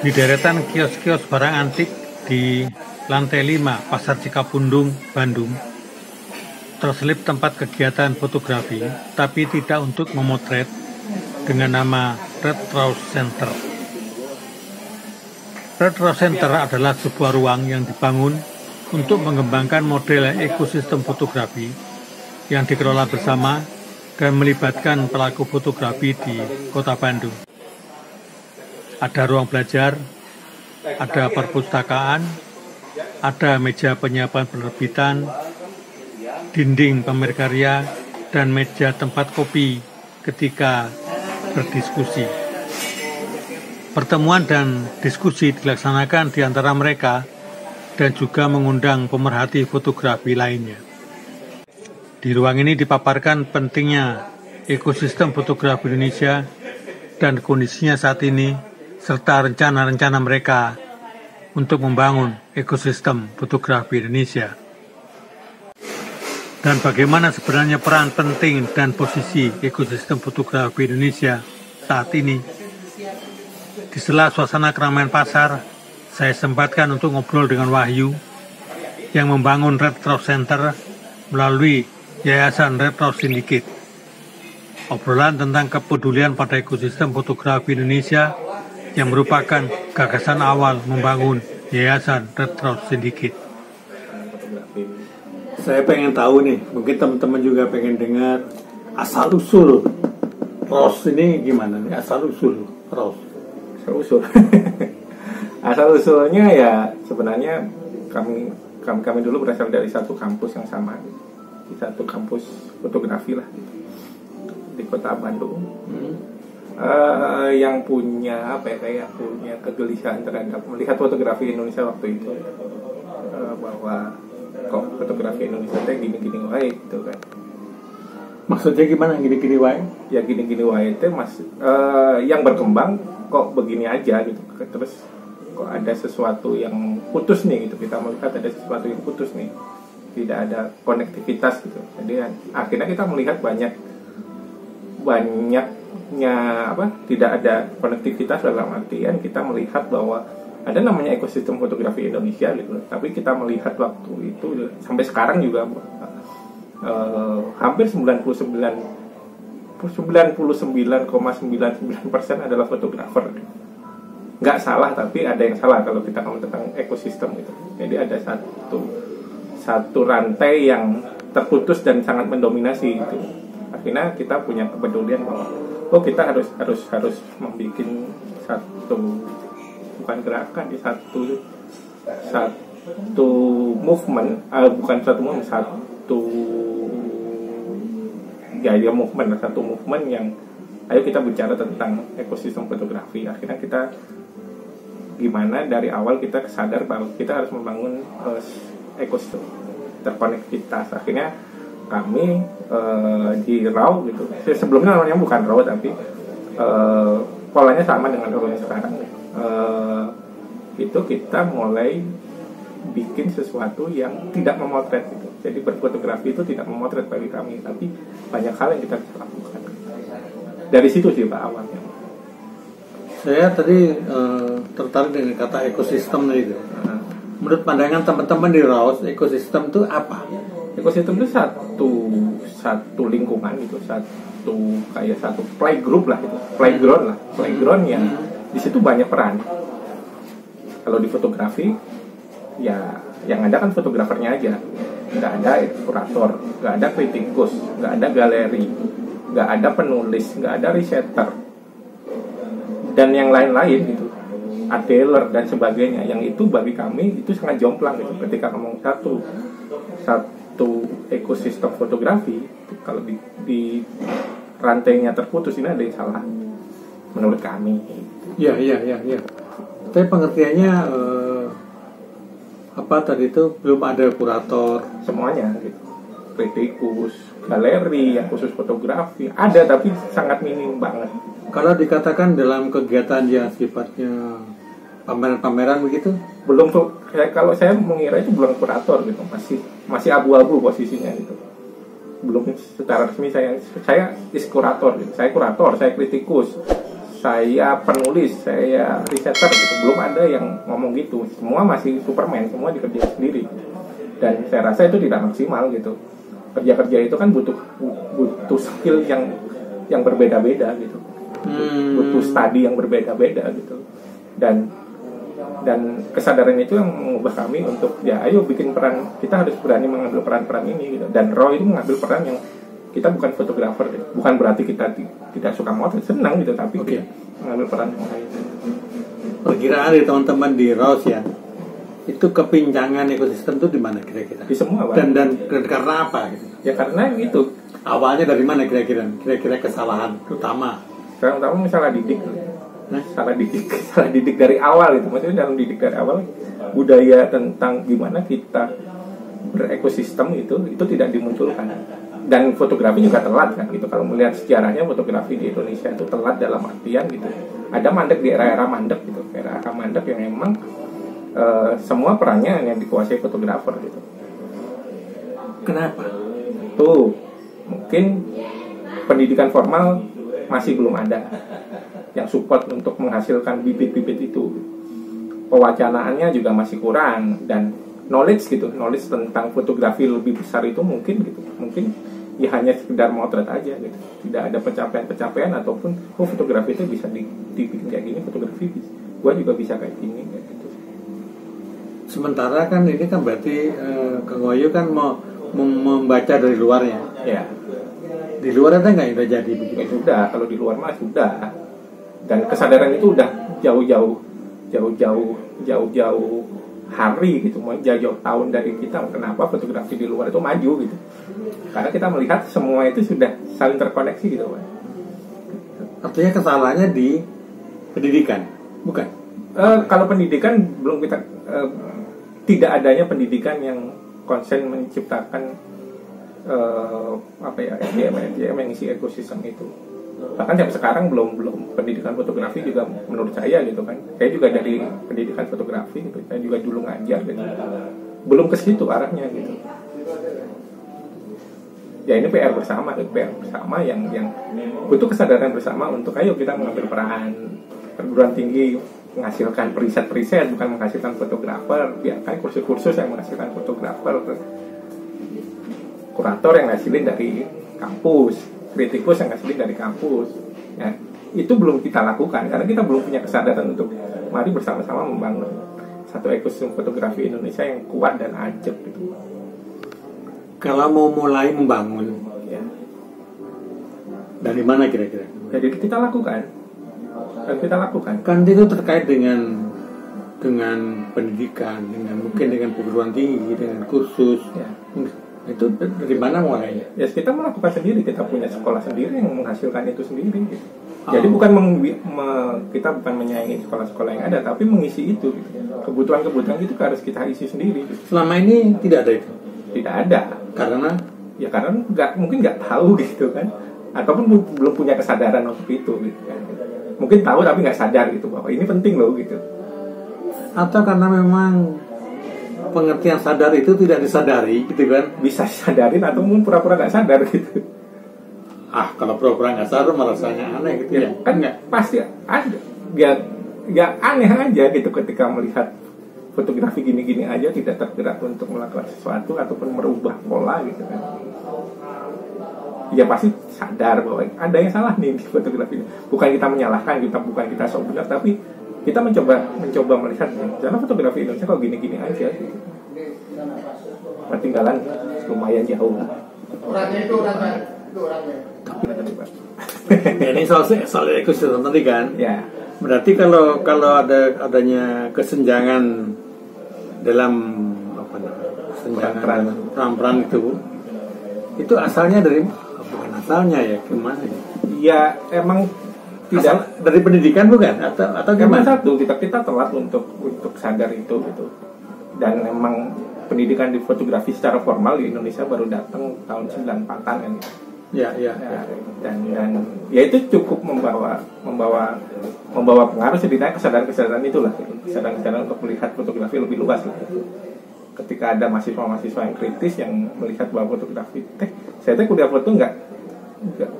Di deretan kios-kios barang antik di lantai 5 Pasar Cikapundung, Bandung, terselip tempat kegiatan fotografi, tapi tidak untuk memotret, dengan nama Red Rose Center. Red Rose Center adalah sebuah ruang yang dibangun untuk mengembangkan model ekosistem fotografi yang dikelola bersama dan melibatkan pelaku fotografi di Kota Bandung. Ada ruang belajar, ada perpustakaan, ada meja penyiapan penerbitan, dinding pamer karya, dan meja tempat kopi ketika berdiskusi. Pertemuan dan diskusi dilaksanakan di antara mereka dan juga mengundang pemerhati fotografi lainnya. Di ruang ini dipaparkan pentingnya ekosistem fotografi Indonesia dan kondisinya saat ini, serta rencana-rencana mereka untuk membangun ekosistem fotografi Indonesia. Dan bagaimana sebenarnya peran penting dan posisi ekosistem fotografi Indonesia saat ini. Di sela suasana keramaian pasar, saya sempatkan untuk ngobrol dengan Wahyu yang membangun Red Rose Center melalui Yayasan Red Rose Syndicate. Obrolan tentang kepedulian pada ekosistem fotografi Indonesia yang merupakan gagasan awal membangun Yayasan Red Rose Syndicate. Saya pengen tahu nih, mungkin teman-teman juga pengen dengar asal-usul Rose ini gimana nih, asal-usul Rose. Asal-usul. Asal-usulnya ya sebenarnya kami dulu berasal dari satu kampus yang sama, di satu kampus fotografi lah di Kota Bandung. Yang punya punya kegelisahan terhadap melihat fotografi Indonesia waktu itu, bahwa kok fotografi Indonesia teh gini-gini wae gitu kan. Maksudnya gimana gini-gini wae? Ya gini-gini wae teh yang berkembang kok begini aja gitu. Terus kok ada sesuatu yang putus nih gitu. Kita melihat ada sesuatu yang putus nih. Tidak ada konektivitas gitu. Jadi akhirnya kita melihat tidak ada konektivitas, dalam artian kita melihat bahwa ada namanya ekosistem fotografi Indonesia gitu, tapi kita melihat waktu itu sampai sekarang juga hampir 99,99% adalah fotografer. Nggak salah, tapi ada yang salah kalau kita ngomong tentang ekosistem gitu. Jadi ada satu rantai yang terputus dan sangat mendominasi gitu. Akhirnya kita punya kepedulian bahwa kita harus membuat satu, bukan gerakan, satu movement, satu movement yang ayo kita bicara tentang ekosistem fotografi. Akhirnya kita gimana dari awal kita sadar bahwa kita harus membangun ekosistem terkonektivitas. Akhirnya kami di RAW gitu. Sebelumnya namanya bukan RAW, tapi polanya sama dengan RAW yang sekarang. Itu kita mulai bikin sesuatu yang tidak memotret gitu. Jadi berfotografi itu tidak memotret bagi kami, tapi banyak hal yang kita bisa lakukan. Dari situ sih Pak awalnya. Saya tadi tertarik dengan kata ekosistem itu. Menurut pandangan teman-teman di RAW, ekosistem itu apa? Ekosistem itu satu lingkungan gitu, kayak satu playgroup lah gitu, playground yang di situ banyak peran. Kalau di fotografi ya yang ada kan fotografernya aja, nggak ada kurator, nggak ada kritikus, nggak ada galeri, nggak ada penulis, nggak ada resetter dan yang lain-lain gitu, art dealer dan sebagainya. Yang itu bagi kami itu sangat jomplang gitu. Ketika ngomong satu ekosistem fotografi, kalau di rantainya terputus, ini ada yang salah menurut kami. Iya. Tapi pengertiannya apa tadi itu belum ada kurator semuanya gitu, kritikus, galeri yang khusus fotografi ada, tapi sangat minim banget. Kalau dikatakan dalam kegiatan yang sifatnya pameran-pameran begitu, belum tuh. Kalau saya mengira itu belum kurator gitu, masih abu-abu posisinya gitu. Belum secara resmi saya is kurator gitu. Saya kurator, saya kritikus, saya penulis, saya researcher gitu. Belum ada yang ngomong gitu. Semua masih Superman, semua dikerjain sendiri. Dan saya rasa itu tidak maksimal gitu. Kerja-kerja itu kan butuh skill yang berbeda-beda gitu. Butuh studi yang berbeda-beda gitu. Dan kesadaran itu yang mengubah kami untuk ya ayo bikin peran, kita harus berani mengambil peran-peran ini gitu. Dan Roy itu mengambil peran yang kita bukan fotografer gitu. Bukan berarti kita tidak suka motret, senang gitu, tapi kita mengambil peran yang lain. Perkiraan dari teman-teman di Rose ya, itu kepincangan ekosistem itu di mana kira-kira? Di semua, Pak. Dan karena apa gitu? Ya karena itu. Awalnya dari mana kira-kira? Kira-kira kesalahan utama. Sekarang utama salah didik. Salah didik dari awal itu. Maksudnya dalam didik dari awal budaya tentang gimana kita berekosistem itu tidak dimunculkan. Dan fotografi juga telat kan gitu. Kalau melihat sejarahnya fotografi di Indonesia itu telat dalam artian gitu. Ada mandek di era-era mandek gitu. Era-era mandek yang memang semua perannya yang dikuasai fotografer gitu. Kenapa? Tuh, mungkin pendidikan formal masih belum ada yang support untuk menghasilkan bibit-bibit itu. Pewacanaannya juga masih kurang dan knowledge tentang fotografi lebih besar itu mungkin ya hanya sekedar motret aja gitu. Tidak ada pencapaian ataupun fotografi itu bisa dibikin kayak gini, fotografi gua juga bisa kayak gini kayak gitu. Sementara kan ini kan berarti Kang Wahyu kan mau membaca dari luarnya. Ya. Di luar ada nggak yang udah jadi begitu? Ya sudah, kalau di luar mah sudah. Dan kesadaran itu udah jauh-jauh hari gitu, jauh tahun dari kita. Kenapa fotografi di luar itu maju gitu? Karena kita melihat semua itu sudah saling terkoneksi gitu, Pak. Artinya kesalahannya di pendidikan, bukan? Kalau pendidikan belum kita tidak adanya pendidikan yang konsen menciptakan SDM yang isi ekosistem itu. Bahkan sampai sekarang belum pendidikan fotografi juga menurut saya gitu kan. Saya juga dari pendidikan fotografi gitu. Saya juga dulu ngajar gitu. Belum ke situ arahnya gitu. Ya ini PR bersama yang butuh kesadaran bersama untuk ayo kita mengambil peran. Perguruan tinggi menghasilkan periset bukan menghasilkan fotografer, biarkan kursus-kursus yang menghasilkan fotografer, kurator yang ngasilin dari kampus, kritikus yang ngasilin dari kampus. Ya, itu belum kita lakukan karena kita belum punya kesadaran untuk mari bersama-sama membangun satu ekosistem fotografi Indonesia yang kuat dan ajak gitu. Kalau mau mulai membangun, Ya. dari mana kira-kira? Jadi kita lakukan. Kan itu terkait dengan pendidikan, mungkin dengan perguruan tinggi, dengan kursus. Ya. Itu dari mana mulainya? Ya kita melakukan sendiri, kita punya sekolah sendiri yang menghasilkan itu sendiri gitu. Jadi bukan kita bukan menyaingi sekolah-sekolah yang ada, tapi mengisi itu gitu. Kebutuhan itu harus kita isi sendiri gitu. Selama ini tidak ada itu? Tidak ada. Karena mungkin nggak tahu gitu kan, ataupun belum punya kesadaran untuk itu gitu kan. Mungkin tahu tapi nggak sadar gitu bahwa ini penting loh gitu. Atau karena memang pengertian sadar itu tidak disadari gitu kan? Bisa disadarin atau mungkin pura-pura nggak sadar gitu. Kalau pura-pura nggak sadar malah rasanya aneh gitu ya? Kan nggak pasti ada. Ya aneh aja gitu ketika melihat fotografi gini-gini aja tidak tergerak untuk melakukan sesuatu ataupun merubah pola gitu kan. Ya pasti sadar bahwa ada yang salah nih di fotografi ini. Bukan kita menyalahkan, bukan kita sok benar, tapi kita mencoba melihat cara fotografi Indonesia kok gini-gini aja gitu. Ketinggalan lumayan jauh. Orangnya. Ini soal ekosistem tadi kan? Ya. Berarti kalau adanya kesenjangan dalam peran itu asalnya bukan asalnya ya, gimana ya? Ya emang tidak dari pendidikan bukan atau gimana? Satu kita telat untuk sadar itu gitu. Dan memang pendidikan di fotografi secara formal di Indonesia baru datang tahun 94-an kan. Ya. Dan ya itu cukup membawa pengaruh setidaknya kesadaran itulah gitu. Kesadaran untuk melihat fotografi lebih luas gitu. Ketika ada mahasiswa yang kritis yang melihat bahwa fotografi saya kuliah foto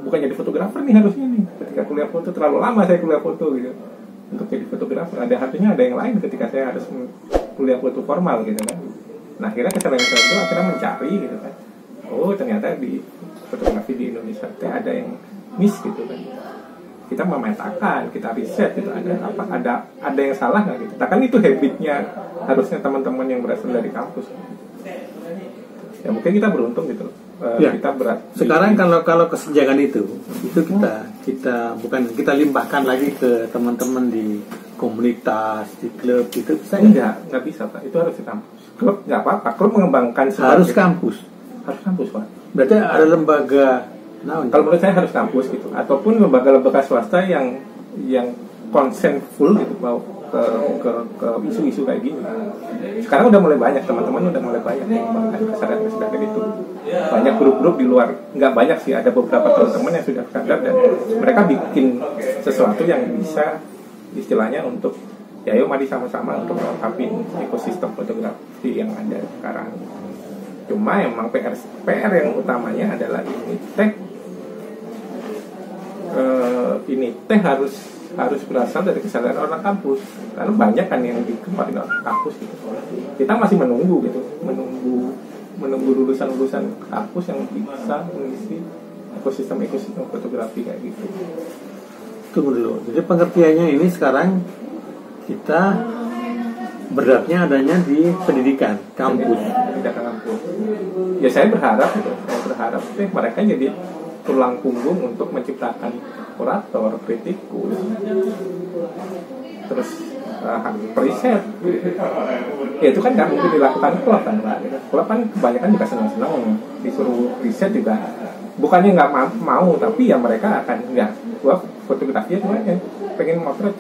bukan jadi fotografer nih harusnya nih. ketika kuliah foto terlalu lama saya kuliah foto gitu untuk jadi fotografer. Ada artinya ada yang lain ketika saya harus kuliah foto formal gitu kan. Nah akhirnya kesalahan itu akhirnya mencari gitu kan, oh ternyata di fotografi di Indonesia itu ada yang miss gitu kan. Kita memetakan, kita riset gitu, ada yang salah nggak gitu. Kan itu habitnya harusnya teman-teman yang berasal dari kampus. Ya mungkin kita beruntung gitu. Ya. Kita berat. Sekarang kalau kesenjangan itu kita bukan kita limpahkan lagi ke teman-teman di komunitas, di klub itu bisa nggak bisa Pak. Itu harus di kampus. Klub nggak apa-apa. Klub mengembangkan harus kampus. Harus kampus Pak. Berarti ada lembaga. Kalau menurut saya harus kampus gitu, ataupun lembaga-lembaga swasta yang konsen full gitu mau ke isu-isu kayak gini. Sekarang udah mulai banyak teman-teman udah mulai banyak yang mengembangkan kesadaran itu. Banyak grup-grup di luar, nggak banyak sih, ada beberapa teman-teman yang sudah sadar dan mereka bikin sesuatu yang bisa istilahnya untuk ya yuk mari sama-sama untuk melengkapi ekosistem fotografi yang ada sekarang. Cuma emang PR yang utamanya adalah ini teh harus berasal dari kesadaran orang kampus, karena banyak kan yang dikembangin orang kampus gitu. Kita masih menunggu lulusan kampus yang bisa mengisi ekosistem fotografi kayak gitu. Tunggu dulu. Jadi pengertiannya ini sekarang kita beratnya adanya di pendidikan kampus. Pendidikan kampus. Ya saya berharap mereka jadi tulang punggung untuk menciptakan kurator, kritikus, terus periset. Ya itu kan nggak mungkin dilakukan klub kan, klub kan kebanyakan juga senang-senang disuruh riset juga, bukannya nggak mau, tapi ya mereka akan gua fotografi cuma ya pengen motret,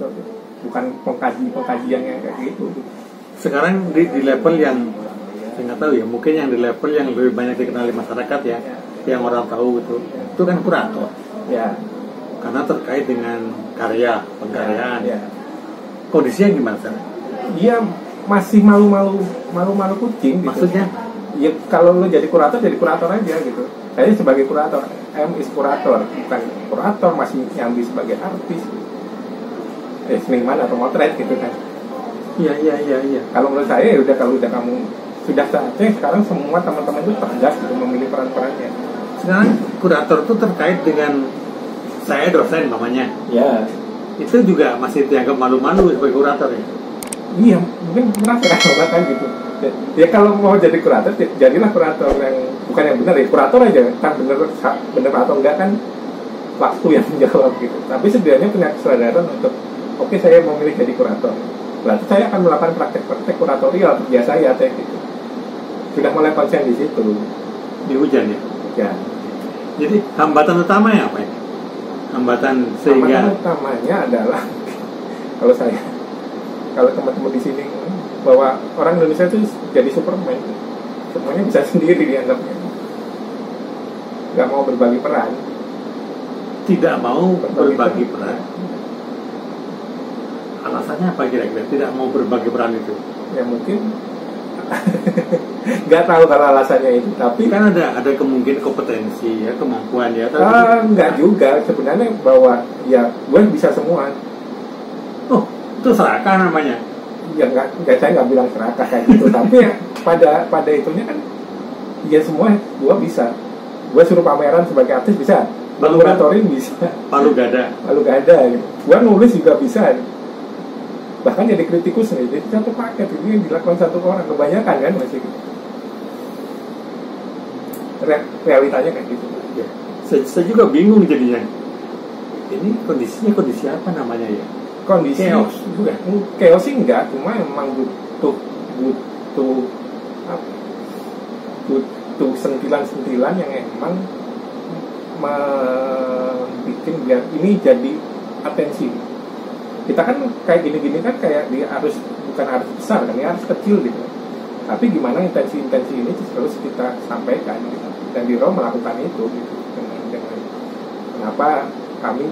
bukan pengkajian yang kayak gitu. Sekarang di level yang saya nggak tahu ya, mungkin yang di level yang lebih banyak dikenali masyarakat ya, yang orang tahu itu kan kurator ya, karena terkait dengan pengkaryaan ya. Kondisinya gimana sekarang? Dia masih malu-malu kucing gitu. Maksudnya ya kalau lo jadi kurator aja gitu. Saya sebagai kurator, kurator, bukan kurator, masih nyambi sebagai artis, seniman atau motret gitu kan. Iya. Kalau menurut saya udah kalau kamu sudah saatnya sekarang semua teman-teman itu tegas gitu memilih peran-perannya. Sekarang kurator itu terkait dengan saya dosen namanya. Ya. Itu juga masih dianggap malu-malu sebagai kurator ya. Iya, mungkin merasa kan gitu. Ya kalau mau jadi kurator, jadilah kurator yang bukan yang benar ya, kurator aja. Kan benar atau enggak kan waktu yang menjawab gitu. Tapi setidaknya punya kesadaran untuk oke, saya mau milih jadi kurator. Berarti saya akan melakukan praktek-praktek kuratorial kerja saya kayak gitu. Sudah mulai konsen di situ. Di hujan ya. Ya. Jadi hambatan utamanya apa ini? Hambatan utamanya adalah kalau teman-teman di sini bahwa orang Indonesia itu jadi Superman, semuanya bisa sendiri dianggapnya, nggak mau berbagi peran, tidak mau berbagi peran. Alasannya apa kira-kira tidak mau berbagi peran itu? Ya mungkin nggak tahu kalau alasannya itu, tapi kan ada kemungkinan kompetensi ya, kemampuan ya. Nggak juga sebenarnya, bahwa ya gue bisa semua. Oh, itu serakah namanya. Ya nggak saya nggak bilang serakah kayak gitu, tapi ya pada itunya kan ya semua gue bisa. Gue suruh pameran sebagai artis bisa, laboratorim bisa, palu gada gitu. Gue nulis juga bisa, bahkan jadi kritikus nih, jadi satu paket ini yang dilakukan satu orang, kebanyakan kan masih gitu. Realitanya kayak gitu ya. Saya juga bingung jadinya. Ini kondisi apa namanya ya? Kondisi chaos juga. Chaos sih enggak, cuma emang butuh sentilan-sentilan yang emang membuat biar ini jadi atensi. Kita kan kayak gini-gini kan kayak bukan arus besar kan, ya arus kecil gitu. Tapi gimana intensi-intensi ini terus kita sampaikan gitu. Dan di ROM melakukan itu gitu. Dengan kenapa kami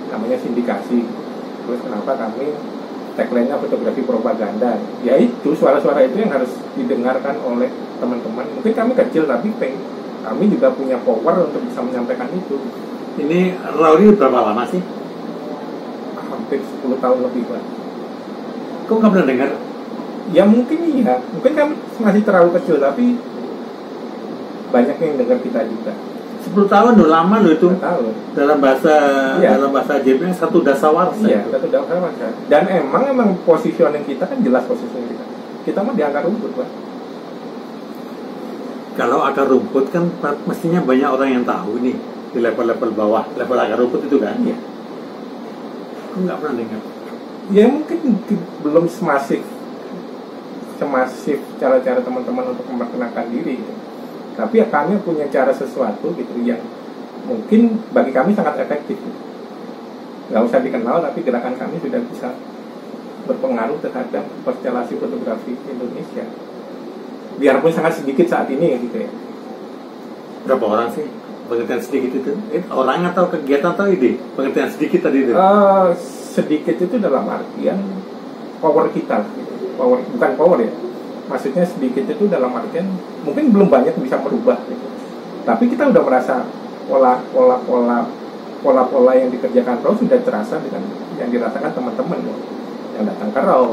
namanya sindikasi, terus kenapa kami tagline-nya fotografi propaganda. Ya itu suara-suara itu yang harus didengarkan oleh teman-teman. Mungkin kami kecil tapi kami juga punya power untuk bisa menyampaikan itu. Ini Rauli berapa lama sih? hampir 10 tahun lebih, Pak. Kok nggak pernah dengar? Ya mungkin iya, mungkin kami masih terlalu kecil, tapi banyak yang dengar kita juga. 10 tahun loh, lama loh itu. 10 tahun. Dalam bahasa Iya. dalam bahasa JPN satu dasawarsa. Iya, kita sudah sama. Dan emang positioning kita kan jelas positioning kita. Kita mah di akar rumput, Pak. Kalau akar rumput kan mestinya banyak orang yang tahu nih di level-level bawah, level akar rumput itu kan. Iya. Aku nggak pernah dengar. Ya mungkin belum semasif cara-cara teman-teman untuk memperkenalkan diri gitu. Tapi ya kami punya cara sesuatu gitu yang mungkin bagi kami sangat efektif gitu. Nggak usah dikenal, tapi gerakan kami sudah bisa berpengaruh terhadap konstelasi fotografi Indonesia, biarpun sangat sedikit saat ini gitu ya. Berapa orang sih pengertian sedikit itu? Orang atau kegiatan atau ide? Pengertian sedikit tadi itu? Sedikit itu dalam artian power kita gitu. Bukan power ya, maksudnya sedikit itu dalam artian mungkin belum banyak bisa merubah gitu. Tapi kita udah merasa pola-pola yang dikerjakan Raw sudah terasa dengan yang dirasakan teman-teman loh. Yang datang ke Raw,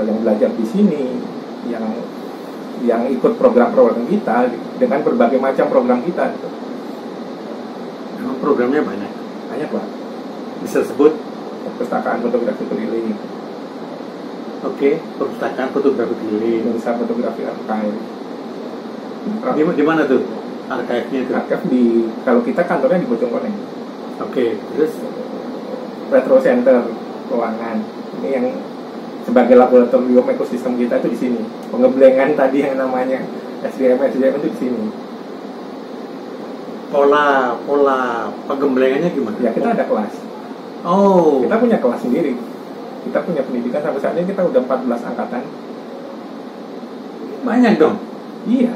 yang belajar di sini, yang ikut program-program kita gitu, dengan berbagai macam program kita gitu. Memang programnya banyak. Banyak lah. Bisa sebut? Perpustakaan fotografi keliling. Oke, perpustakaan fotografi keliling. Indonesia Fotografi Archive. Di mana tuh archive-nya itu? Archive kalau kita kantornya di Bojongkoneng. Oke, terus Retro Center Keuangan. Ini yang sebagai laboratorium ekosistem kita itu di sini. Pengeblengan tadi yang namanya SDM itu di sini. Pola penggemblengannya gimana? Ya kita ada kelas. Oh. Kita punya kelas sendiri. Kita punya pendidikan sampai saat ini kita udah 14 angkatan. Banyak dong. Iya.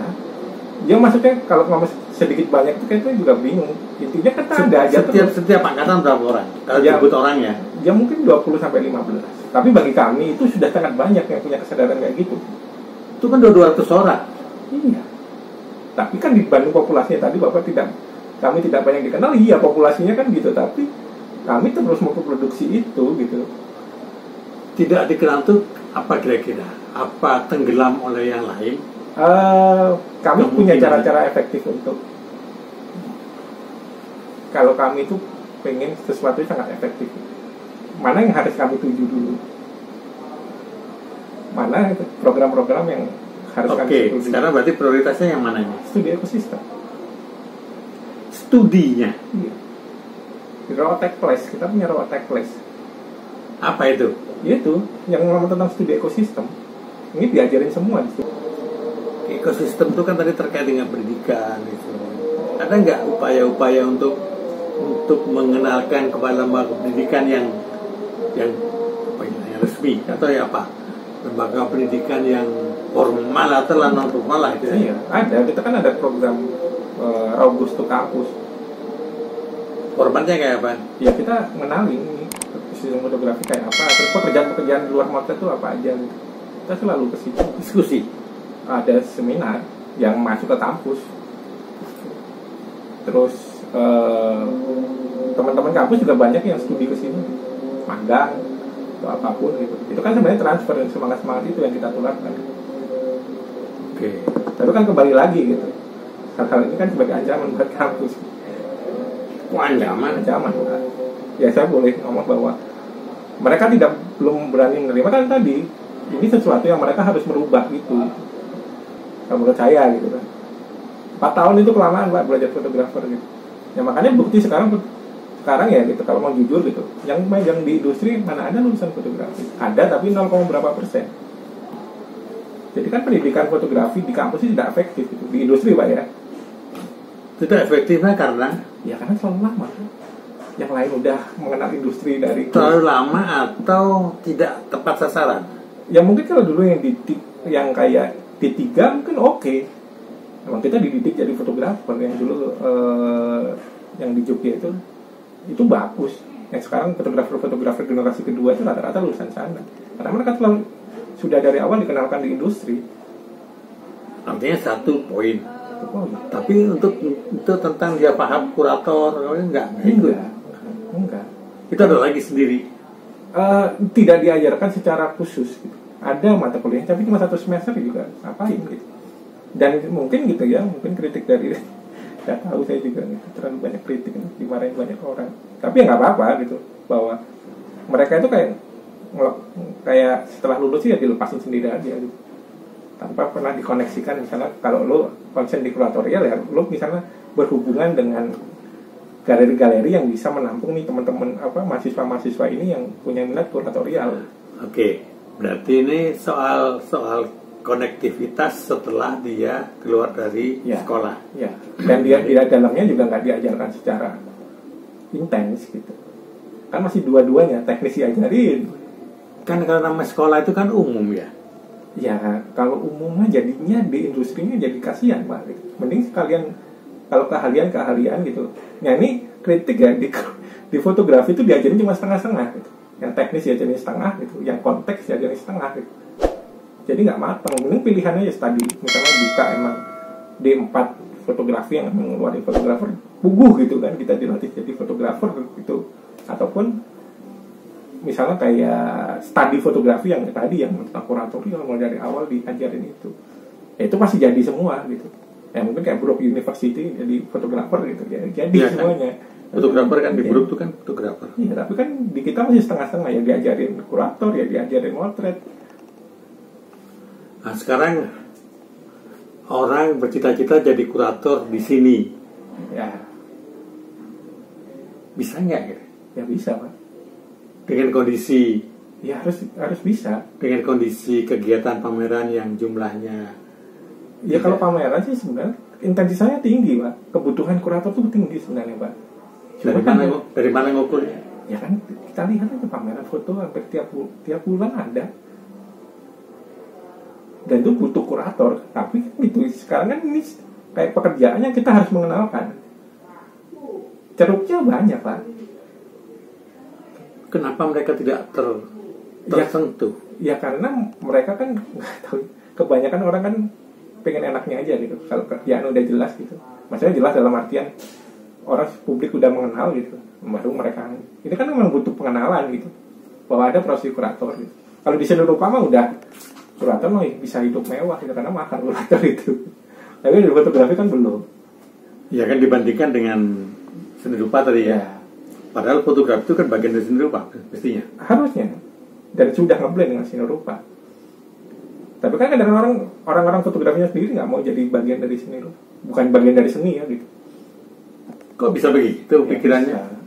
Ya maksudnya kalau ngomong sedikit banyak itu kita juga bingung. Intinya kita ada aja setiap angkatan berapa orang? Kalau ya, disebut orangnya. Ya mungkin 20 sampai 15. Tapi bagi kami itu sudah sangat banyak yang punya kesadaran kayak gitu. Itu kan 200 orang. Iya. Tapi kan dibanding populasinya tadi kami tidak banyak dikenal. Iya, populasinya kan gitu, tapi kami terus memproduksi itu gitu. Tidak dikenal tuh apa kira-kira? Apa tenggelam oleh yang lain? Kami punya cara-cara efektif untuk, kalau kami itu pengen sesuatu yang sangat efektif, mana yang harus kami tuju dulu, mana program-program yang harus kami tuju. Oke, sekarang berarti prioritasnya yang mana ini? Studi ekosistem. Studinya? Iya. Di Raw Tech Place, kita punya Raw Tech Place. Apa itu? Itu yang ngomong tentang studi ekosistem. Ini diajarin semua di situ. Ekosistem itu kan tadi terkait dengan pendidikan itu. Ada nggak upaya-upaya untuk mengenalkan kepada lembaga pendidikan yang resmi atau ya apa? Lembaga pendidikan yang formal atau non formal lah itu. Iya, ada. Kita kan ada program Augusto Campus. Formatnya kayak apa? Ya kita mengenalin sistem fotografi kayak apa, terus pekerjaan-pekerjaan di luar motret itu apa aja gitu. Kita selalu ke situ diskusi. Ada seminar yang masuk ke kampus. Terus teman-teman kampus juga banyak yang studi ke sini, magang atau apapun gitu. Itu kan sebenarnya transfer dan semangat itu yang kita tularkan. Oke. Tapi kan kembali lagi gitu. Hal-hal ini kan sebagai ancaman buat kampus. Ancaman. Ya saya boleh ngomong bahwa mereka belum berani menerima kan tadi. Ini sesuatu yang mereka harus merubah gitu. Kalau menurut saya gitu kan. 4 tahun itu kelamaan Pak belajar fotografer gitu. Ya makanya bukti sekarang ya gitu, kalau mau jujur gitu, yang di industri mana ada lulusan fotografi? Ada tapi 0, berapa persen. Jadi kan pendidikan fotografi di kampus itu tidak efektif gitu. Di industri Pak ya. Tidak efektifnya karena karena terlalu lama kan. Yang lain udah mengenal industri dari terlalu lama atau tidak tepat sasaran. Ya mungkin kalau dulu yang kayak D3 mungkin oke. Memang kita dididik jadi fotografer yang dulu yang di Jogja itu bagus. Yang sekarang fotografer generasi kedua itu rata-rata lulusan sana. Karena mereka sudah dari awal dikenalkan di industri. Artinya satu poin. Tapi untuk itu tentang dia paham kurator enggak. Enggak. Itu itu ada lagi sendiri. Tidak diajarkan secara khusus gitu. Ada mata kuliah tapi cuma 1 semester juga ngapain gitu. Dan mungkin gitu ya, mungkin kritik dari nggak tahu, saya juga gitu, terlalu banyak kritik, dimarahin banyak orang. Tapi ya nggak apa-apa gitu, bahwa mereka itu kayak setelah lulus ya dilepasin sendiri aja gitu, tanpa pernah dikoneksikan. Misalnya kalau lo konsen di kuratorial ya lo misalnya berhubungan dengan galeri-galeri yang bisa menampung nih teman-teman mahasiswa-mahasiswa ini yang punya minat kuratorial. Oke, berarti ini soal konektivitas setelah dia keluar dari sekolah. Ya. Dan dia di dalamnya juga nggak diajarkan secara intens gitu. Kan masih dua-duanya teknis diajarin. Kan kalau nama sekolah itu kan umum ya. Ya, kalau umumnya jadinya di industrinya jadi kasihan Pak. Gitu. Mending sekalian kalau keahlian gitu. Nah ini kritik ya di fotografi itu diajarin cuma setengah-setengah gitu. Yang teknis diajarin setengah gitu, yang konteks diajarin setengah gitu. Jadi nggak matang. Mending pilihannya ya tadi, misalnya buka emang D4 fotografi yang mengeluarkan fotografer bubuh gitu kan, kita dilatih jadi fotografer gitu. Ataupun misalnya kayak studi fotografi yang tadi yang tentang kuratorial mulai dari awal diajarin itu. Ya itu pasti jadi semua gitu. Ya mungkin kayak Brook University jadi fotografer gitu ya, jadi ya, semuanya. Fotografer kan di Brook itu kan fotografer. Iya, tapi kan di kita masih setengah-setengah, ya diajarin kurator, ya diajarin motret. Nah sekarang orang bercita-cita jadi kurator di sini. Ya. Bisa nggak gitu? Ya bisa Pak. Dengan kondisi ya harus bisa. Dengan kondisi kegiatan pameran yang jumlahnya ya kalau pameran sih sebenarnya intensitasnya tinggi Pak. Kebutuhan kurator itu tinggi sebenarnya Pak. Dari mana ngukurnya? Ya kan kita lihat aja pameran foto hampir tiap bulan ada. Dan itu butuh kurator. Tapi gitu sekarang kan ini kayak pekerjaannya kita harus mengenalkan. Ceruknya banyak Pak. Kenapa mereka tidak tersentuh? Ya karena mereka kan nggak tahu. Kebanyakan orang kan pengen enaknya aja gitu. Kalau kerjaan udah jelas gitu. Maksudnya jelas dalam artian orang publik udah mengenal gitu. Baru mereka. Ini kan memang butuh pengenalan gitu. Bahwa ada proses kurator gitu. Kalau di seni rupa mah udah kurator mah bisa hidup mewah gitu karena makan kurator itu. Tapi di fotografi kan belum. Ya kan dibandingkan dengan seni rupa tadi ya. Padahal fotografi itu kan bagian dari seni rupa mestinya. Harusnya. Dan sudah ngeblend dengan seni rupa. Tapi kan kadang orang fotografinya sendiri nggak mau jadi bagian dari seni rupa. Bukan bagian dari seni ya gitu. Kok bisa begitu pikirannya? Bisa.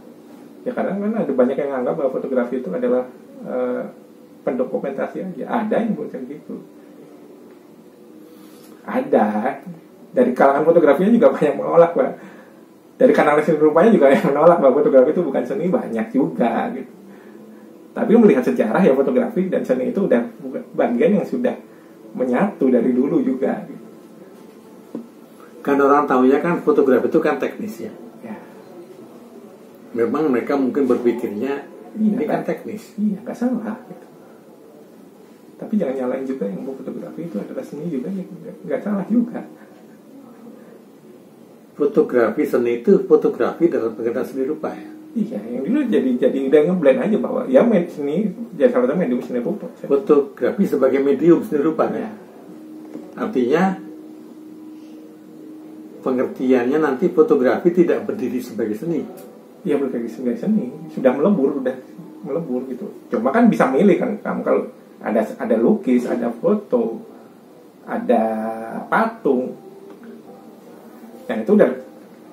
Ya karena kan ada banyak yang anggap bahwa fotografi itu adalah pendokumentasi aja. Ada yang bukan gitu. Ada. Dari kalangan fotografinya juga banyak menolak Pak. Dari kalangan seni rupanya juga yang menolak bahwa fotografi itu bukan seni, banyak juga gitu. Tapi melihat sejarah ya fotografi dan seni itu udah bagian yang sudah menyatu dari dulu juga gitu. Kan orang tahunya kan fotografi itu kan teknis ya. Memang mereka mungkin berpikirnya ini kan teknis. Iya, nggak salah gitu. Tapi jangan nyalain juga yang mau fotografi itu adalah seni juga, ya nggak salah juga. Fotografi seni itu fotografi dalam pengertian seni rupa ya. Iya, yang dulu jadi udah ngeblend aja bahwa ya seni jadi salah satu medium seni rupa. Fotografi sebagai medium seni rupa ya. Artinya pengertiannya nanti fotografi tidak berdiri sebagai seni. Iya, berdiri sebagai seni, sudah melebur gitu. Cuma kan bisa milih kan kamu kalau ada lukis, ada foto, ada patung. Dan itu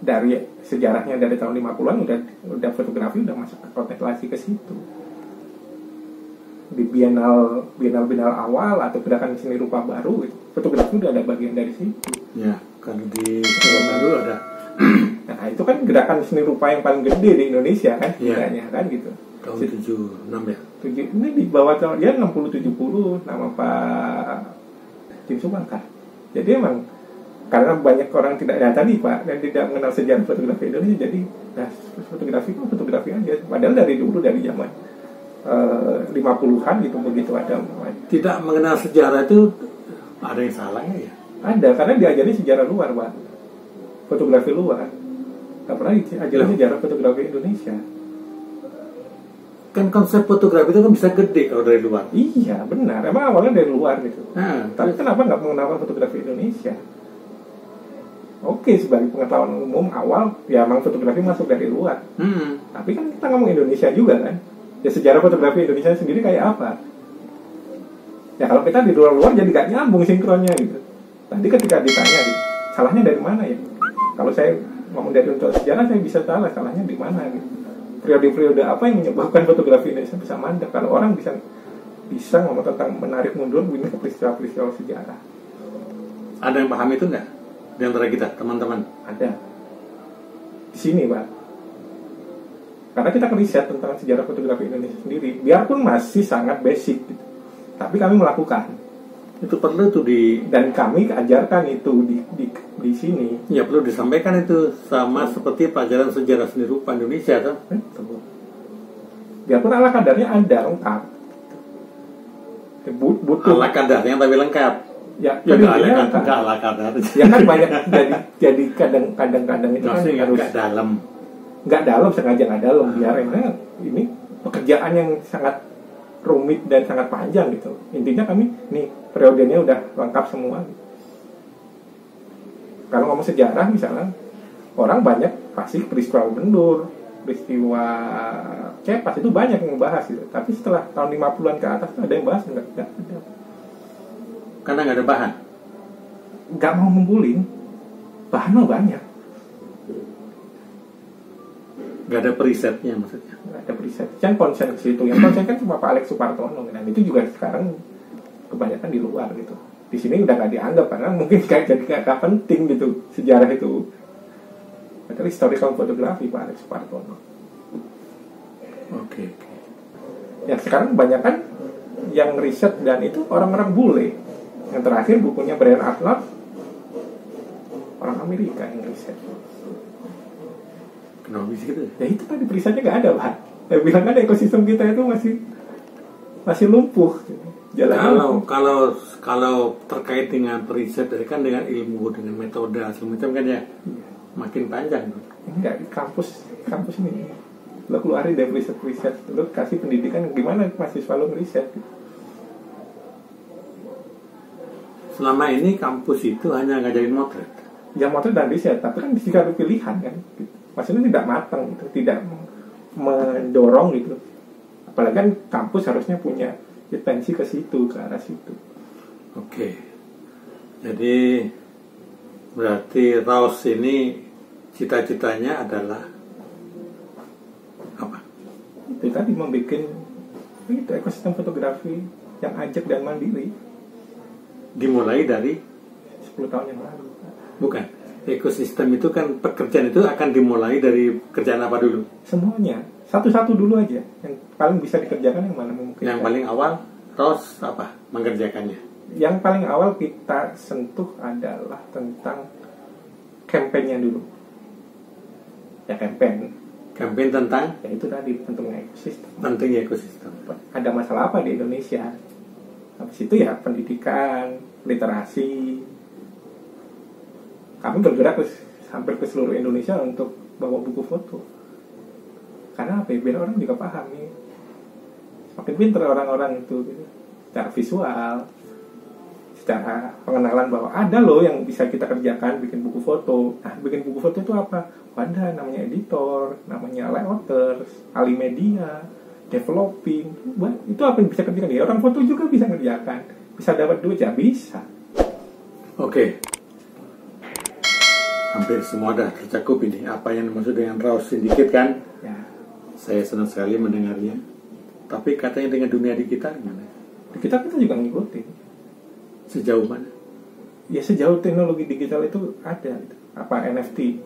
dari sejarahnya dari tahun 50-an udah fotografi udah masuk kontemplasi ke situ. Di bienal awal atau gerakan seni rupa baru gitu, fotografi udah ada bagian dari situ. Ya, kalau di baru ada. Nah, itu kan gerakan seni rupa yang paling gede di Indonesia kan, kiranya kan gitu. Tahun 76 ya. Ini di bawah tahun ya 60-70 nama Pak Tim Subangkar. Jadi emang karena banyak orang tidak tadi Pak dan tidak mengenal sejarah fotografi Indonesia, jadi fotografi aja. Padahal dari dulu dari zaman 50-an gitu begitu ada. Tidak mengenal sejarah itu ada yang salahnya ya? Ada, karena diajari sejarah luar Pak, fotografi luar. Nggak pernah diajarin sejarah fotografi Indonesia. Kan konsep fotografi itu kan bisa gede kalau dari luar. Iya, benar. Emang awalnya dari luar gitu. Nah, Tapi kenapa nggak mengenalkan fotografi Indonesia? Oke, sebagai pengetahuan umum awal, ya emang fotografi masuk dari luar. Tapi kan kita ngomong Indonesia juga kan. Ya sejarah fotografi Indonesia sendiri kayak apa? Ya kalau kita di luar-luar jadi gak nyambung sinkronnya gitu. Tadi ketika ditanya, salahnya dari mana ya? Kalau saya ngomong dari unsur sejarah, saya bisa salah, salahnya di mana gitu. Periode-periode apa yang menyebabkan fotografi Indonesia bisa mandek? Kalau orang bisa ngomong tentang menarik mundur ini ke peristiwa-peristiwa sejarah. ada yang paham itu nggak di antara kita, teman-teman? Ada. Di sini, Pak. Karena kita riset tentang sejarah fotografi Indonesia sendiri, biarpun masih sangat basic gitu. Tapi kami melakukan. Itu perlu tuh Dan kami ajarkan itu di sini. ya perlu disampaikan itu sama seperti pelajaran sejarah seni rupa Indonesia kan? Biarpun ala kadarnya ada lengkap. Butuh Ala kadarnya tapi lengkap. ya Nggak ala kadar. ya kan banyak jadi kadang-kadang itu kan Maksudnya harus nggak dalam. sengaja nggak dalam biar ini pekerjaan yang sangat rumit dan sangat panjang gitu. Intinya kami nih periodenya udah lengkap semua. Kalau ngomong sejarah misalnya, orang banyak pasti peristiwa bendur, peristiwa Cepas itu banyak yang membahas gitu. Tapi setelah tahun 50-an ke atas ada yang bahas enggak ada. Karena nggak ada bahan. Nggak mau ngumpulin, bahannya banyak. Nggak ada perisetnya maksudnya. Nggak ada periset. Yang konsen ke situ. Yang konsen kan cuma Pak Alex Supartono. Dan itu juga sekarang kebanyakan di luar gitu. Di sini udah nggak dianggap karena mungkin jadi nggak penting gitu sejarah itu. Itu historical fotografi Pak Alex Supartono. Oke. Yang sekarang kebanyakan yang riset dan itu orang-orang bule. Yang terakhir bukunya Brian Arnold, orang Amerika yang riset. Kenapa bisa gitu? Ya itu tadi perisetnya nggak ada, Pak. Saya bilang kan ekosistem kita itu masih lumpuh. Kalau terkait dengan periset kan dengan ilmu, dengan metode macam kan ya makin panjang. Enggak, kampus ini lo keluarin dari riset, lo kasih pendidikan gimana mahasiswa lo ngeriset. Selama ini kampus itu hanya ngajarin motret. Ya motret dan riset, tapi kan bisa ada pilihan kan. Maksudnya tidak matang gitu, tidak mendorong gitu. Apalagi kan kampus harusnya punya intensi ke situ, ke arah situ. Oke. Jadi berarti Raus ini cita-citanya adalah apa? Itu tadi membuat itu ekosistem fotografi yang ajak dan mandiri. Dimulai dari 10 tahun yang lalu. bukan. Ekosistem itu kan pekerjaan itu akan dimulai dari kerjaan apa dulu? Semuanya. Satu-satu dulu aja. Yang paling bisa dikerjakan yang mana mungkin. Yang paling awal Raus apa mengerjakannya? Yang paling awal kita sentuh adalah tentang kampanye dulu. Ya kampanye tentang ya itu tadi pentingnya ekosistem. pentingnya ekosistem. Ada masalah apa di Indonesia? Habis itu ya pendidikan, literasi. Kami bergerak hampir ke seluruh Indonesia untuk bawa buku foto. Karena apa ya? Biar orang juga paham nih. Semakin pintar orang-orang itu gitu. Secara visual, secara pengenalan bahwa ada loh yang bisa kita kerjakan bikin buku foto. Nah, bikin buku foto itu apa? Ada namanya editor, namanya layouters, ahli media, developing. Itu apa yang bisa kerjakan? Ya orang foto juga bisa kerjakan. Bisa dapat duit ya bisa. Oke. Hampir semua dah tercakup ini. Apa yang dimaksud dengan Raus Syndicate kan? Ya. Saya senang sekali mendengarnya. Tapi katanya dengan dunia digital gimana? Kita juga ngikutin. Sejauh mana? Ya sejauh teknologi digital itu ada. Apa NFT?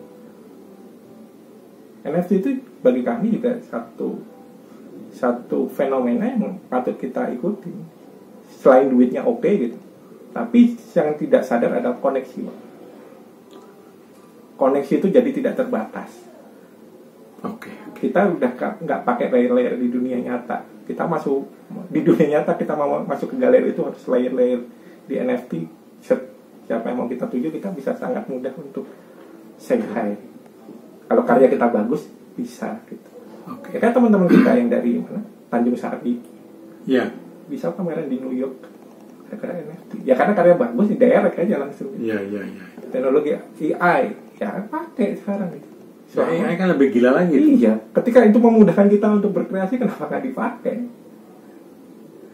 NFT itu bagi kami juga satu fenomena yang patut kita ikuti. Selain duitnya oke gitu, tapi yang tidak sadar ada koneksi. Koneksi itu jadi tidak terbatas. Oke. Kita udah nggak pakai layer-layer di dunia nyata. Kita masuk di dunia nyata, kita mau masuk ke galeri itu harus layer-layer di NFT. Siapa yang mau kita tuju, kita bisa sangat mudah untuk say hi. Kalau karya kita bagus bisa gitu. Oke. Ya kan teman-teman kita yang dari mana? Tanjung Sari, Ya. bisa pameran di New York karya NFT. Ya karena karya bagus di daerah aja langsung. Iya. Teknologi AI ya pakai sekarang itu. Soalnya AI kan lebih gila lagi. Iya, ketika itu memudahkan kita untuk berkreasi, kenapa nggak dipakai?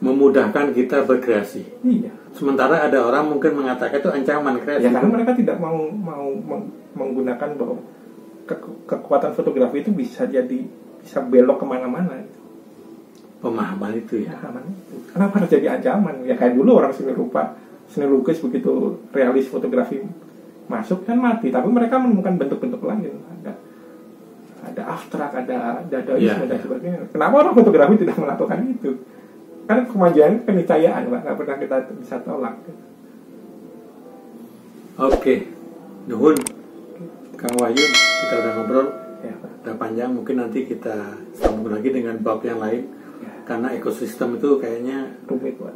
Memudahkan kita berkreasi. Iya. Sementara ada orang mungkin mengatakan itu ancaman kreasi. Ya karena mereka tidak mau menggunakan bahwa kekuatan fotografi itu bisa belok kemana-mana. Pemahaman itu ya. Kenapa harus jadi ancaman? Ya kayak dulu orang seni rupa, seni lukis begitu realis fotografi masuk kan mati, tapi mereka menemukan bentuk-bentuk lain. Ada abstrak, ada dadaisme dan sebagainya. Kenapa orang fotografi tidak melakukan itu? Kan kemajuan keniscayaan, Pak, nggak pernah kita bisa tolak. Oke, nuhun Kang Wahyu, kita udah ngobrol, Ya, Pak. udah panjang. Mungkin nanti kita sambung lagi dengan bab yang lain. Karena ekosistem itu kayaknya Rumit, Pak.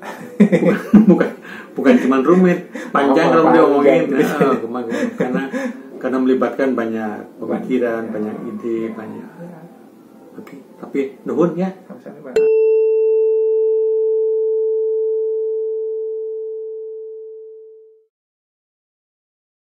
bukan cuma rumit, panjang kalau diomongin. Panjang. Karena melibatkan banyak pemikiran, banyak ide, banyak. Oke, tapi nuhun ya.